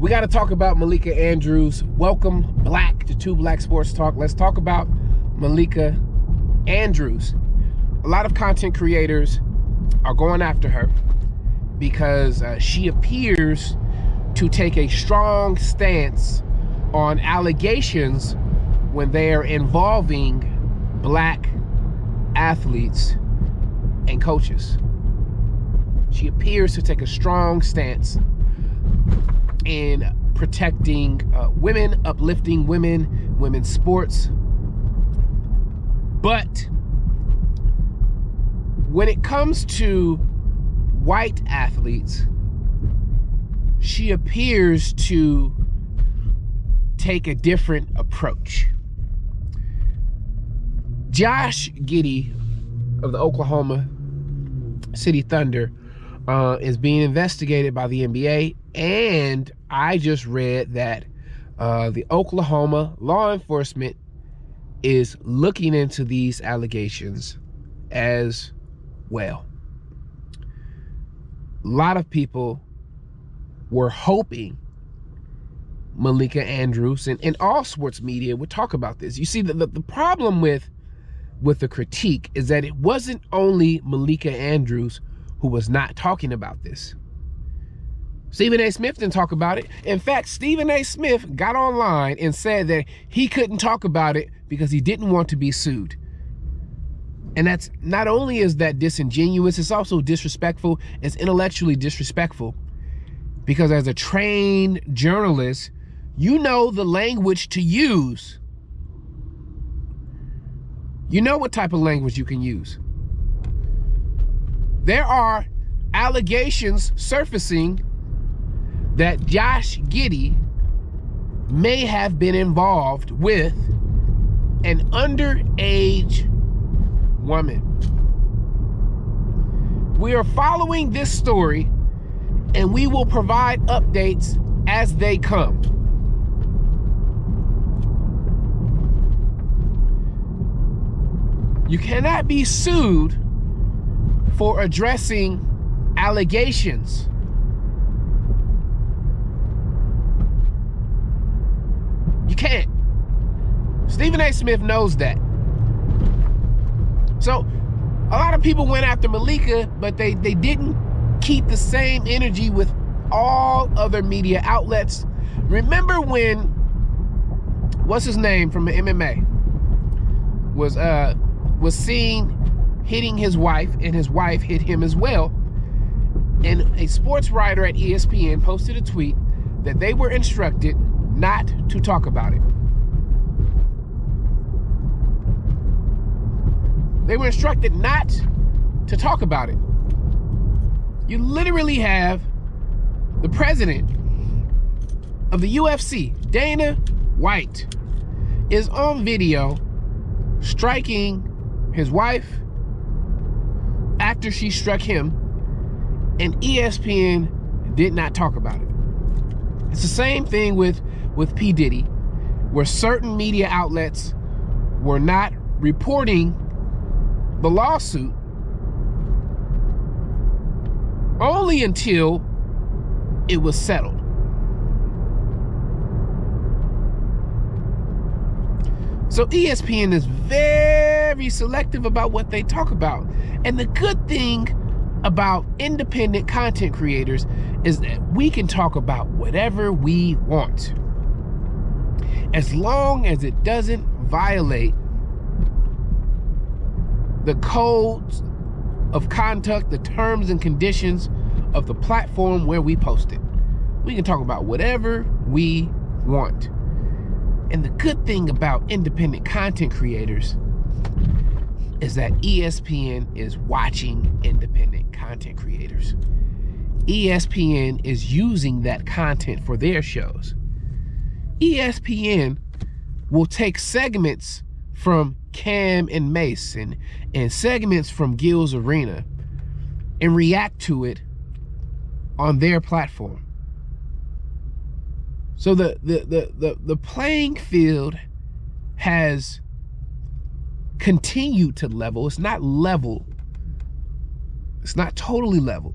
We got to talk about Malika Andrews. Welcome, Black, to Two Black Sports Talk. Let's talk about Malika Andrews. A lot of content creators are going after her because she appears to take a strong stance on allegations when they are involving Black athletes and coaches. She appears to take a strong stance in protecting women, uplifting women, women's sports. But when it comes to white athletes, she appears to take a different approach. Josh Giddey of the Oklahoma City Thunder is being investigated by the NBA, and I just read that the Oklahoma law enforcement is looking into these allegations as well. A lot of people were hoping Malika Andrews and all sports media would talk about this. You see, the problem with the critique is that it wasn't only Malika Andrews who was not talking about this. Stephen A. Smith didn't talk about it. In fact, Stephen A. Smith got online and said that he couldn't talk about it because he didn't want to be sued. And that's not only is that disingenuous, it's also disrespectful. It's intellectually disrespectful, because as a trained journalist, you know the language to use. You know what type of language you can use. There are allegations surfacing that Josh Giddey may have been involved with an underage woman. We are following this story, and we will provide updates as they come. You cannot be sued for addressing allegations. You can't. Stephen A. Smith knows that. So a lot of people went after Malika, but they didn't keep the same energy with all other media outlets. Remember when, what's his name from the MMA, was seen hitting his wife, and his wife hit him as well. And a sports writer at ESPN posted a tweet that they were instructed not to talk about it. They were instructed not to talk about it. You literally have the president of the UFC, Dana White, is on video striking his wife after she struck him, and ESPN did not talk about it. It's the same thing with P. Diddy, where certain media outlets were not reporting the lawsuit only until it was settled. So ESPN is very selective about what they talk about. And the good thing about independent content creators is that we can talk about whatever we want, as long as it doesn't violate the codes of conduct, the terms and conditions of the platform where we post it. We can talk about whatever we want. And the good thing about independent content creators is that ESPN is watching independent content creators. ESPN is using that content for their shows. ESPN will take segments from Cam and Mace and segments from Gil's Arena and react to it on their platform. So the playing field has continued to level. It's not level. It's not totally level,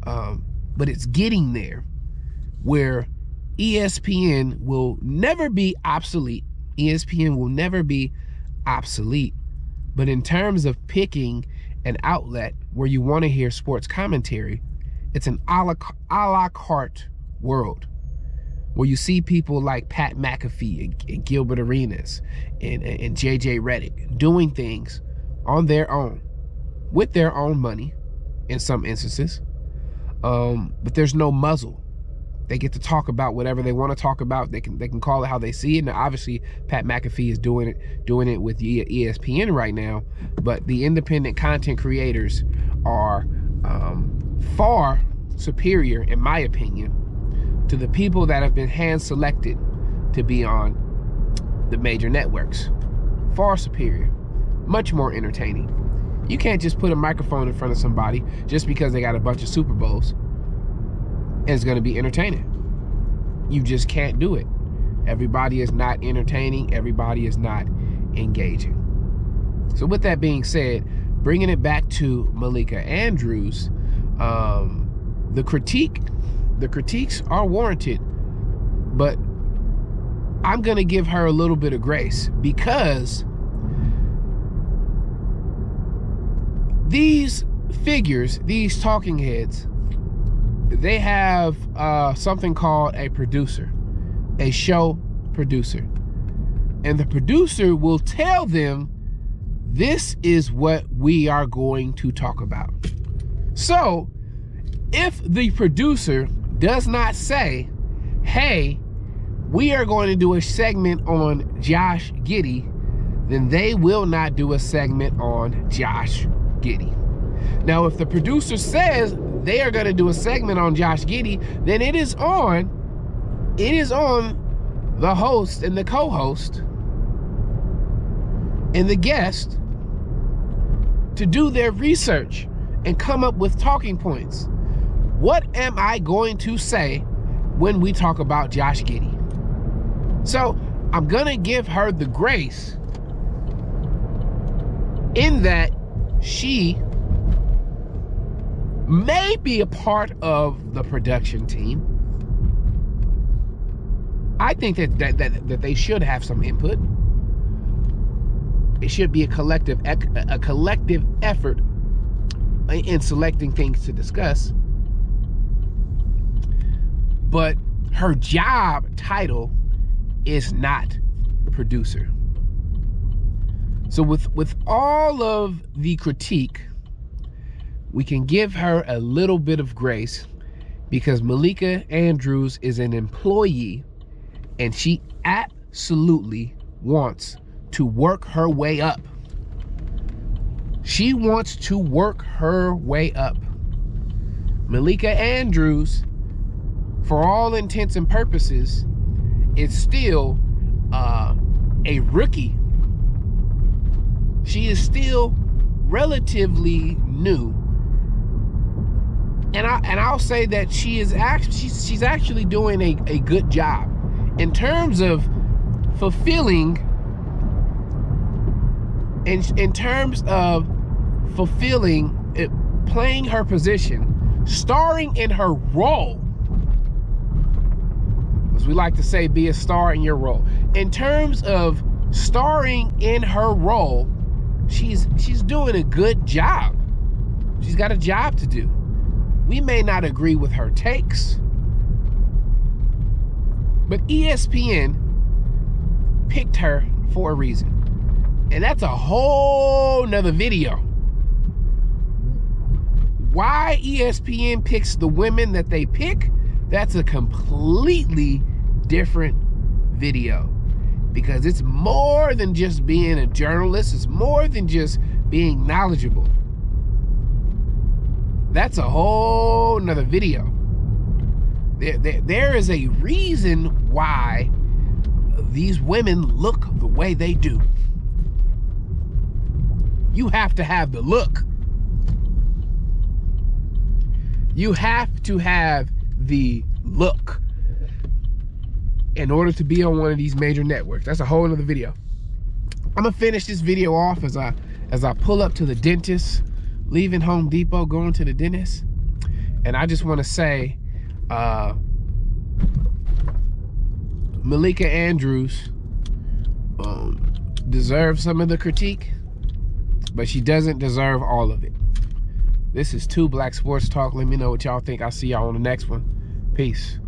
but it's getting there. where ESPN will never be obsolete. ESPN will never be obsolete. But in terms of picking an outlet where you want to hear sports commentary, it's an a la carte world where you see people like Pat McAfee and Gilbert Arenas and JJ Redick doing things on their own, with their own money in some instances. But there's no muzzle. They get to talk about whatever they want to talk about. They can call it how they see it. Now, obviously, Pat McAfee is doing it with ESPN right now. But the independent content creators are far superior, in my opinion, to the people that have been hand selected to be on the major networks. Far superior, much more entertaining. You can't just put a microphone in front of somebody just because they got a bunch of Super Bowls and it's going to be entertaining. You just can't do it. Everybody is not entertaining. Everybody is not engaging. So with that being said, bringing it back to Malika Andrews, the critiques are warranted, but I'm going to give her a little bit of grace because these figures, these talking heads, they have something called a producer, a show producer. And the producer will tell them, this is what we are going to talk about. So if the producer does not say, hey, we are going to do a segment on Josh Giddey, then they will not do a segment on Josh Giddey. Now, if the producer says they are going to do a segment on Josh Giddey, then it is on the host and the co-host and the guest to do their research and come up with talking points. What am I going to say when we talk about Josh Giddey? So I'm going to give her the grace in that she may be a part of the production team. I think that they should have some input. It should be a collective effort in selecting things to discuss. But her job title is not producer. So with all of the critique, we can give her a little bit of grace because Malika Andrews is an employee and she absolutely wants to work her way up. She wants to work her way up. Malika Andrews, for all intents and purposes, is still a rookie. She is still relatively new. And I'll say that she's actually doing a good job in terms of fulfilling playing her position, starring in her role. As we like to say, be a star in your role. In terms of starring in her role, she's doing a good job. She's got a job to do. We may not agree with her takes, but ESPN picked her for a reason. And that's a whole nother video. Why ESPN picks the women that they pick, that's a completely different video. Because it's more than just being a journalist. It's more than just being knowledgeable. That's a whole nother video. There is a reason why these women look the way they do. You have to have the look. You have to have the look in order to be on one of these major networks. That's a whole nother video. I'm gonna finish this video off as I pull up to the dentist, leaving Home Depot, going to the dentist. And I just want to say, Malika Andrews deserves some of the critique, but she doesn't deserve all of it. This is 2 Black Sports Talk. Let me know what y'all think. I'll see y'all on the next one. Peace.